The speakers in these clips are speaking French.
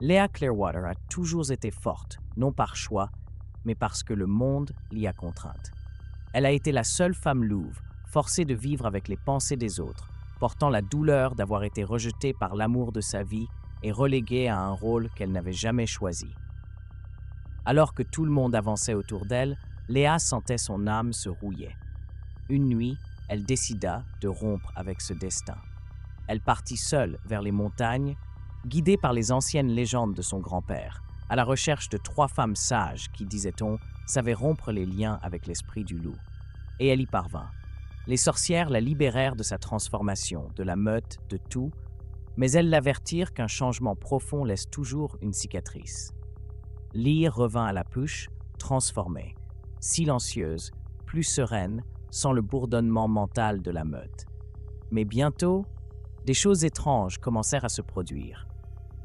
Léa Clearwater a toujours été forte, non par choix, mais parce que le monde l'y a contrainte. Elle a été la seule femme louve, forcée de vivre avec les pensées des autres, portant la douleur d'avoir été rejetée par l'amour de sa vie et reléguée à un rôle qu'elle n'avait jamais choisi. Alors que tout le monde avançait autour d'elle, Léa sentait son âme se rouiller. Une nuit, elle décida de rompre avec ce destin. Elle partit seule vers les montagnes, guidée par les anciennes légendes de son grand-père, à la recherche de 3 femmes sages qui, disait-on, savaient rompre les liens avec l'esprit du loup. Et elle y parvint. Les sorcières la libérèrent de sa transformation, de la meute, de tout, mais elles l'avertirent qu'un changement profond laisse toujours une cicatrice. Lee revint à la push, transformée, silencieuse, plus sereine, sans le bourdonnement mental de la meute. Mais bientôt, des choses étranges commencèrent à se produire.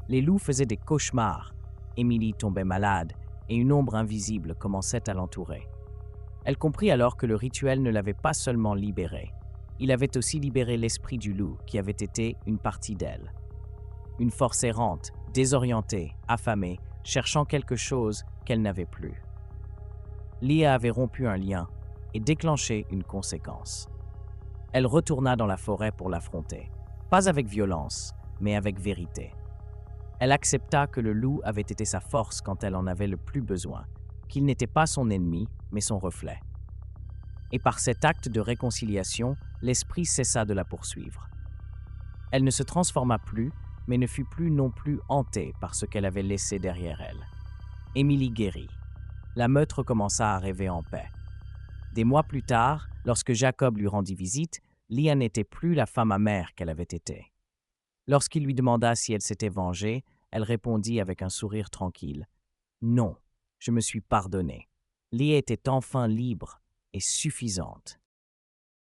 Les loups faisaient des cauchemars, Emily tombait malade et une ombre invisible commençait à l'entourer. Elle comprit alors que le rituel ne l'avait pas seulement libérée, il avait aussi libéré l'esprit du loup qui avait été une partie d'elle. Une force errante, désorientée, affamée, cherchant quelque chose qu'elle n'avait plus. Leah avait rompu un lien et déclenché une conséquence. Elle retourna dans la forêt pour l'affronter, pas avec violence, mais avec vérité. Elle accepta que le loup avait été sa force quand elle en avait le plus besoin, qu'il n'était pas son ennemi, mais son reflet. Et par cet acte de réconciliation, l'esprit cessa de la poursuivre. Elle ne se transforma plus, mais ne fut plus non plus hantée par ce qu'elle avait laissé derrière elle. Émilie guérit. La meute recommença à rêver en paix. Des mois plus tard, lorsque Jacob lui rendit visite, Leah n'était plus la femme amère qu'elle avait été. Lorsqu'il lui demanda si elle s'était vengée, elle répondit avec un sourire tranquille. « Non, je me suis pardonnée. Leah était enfin libre et suffisante. »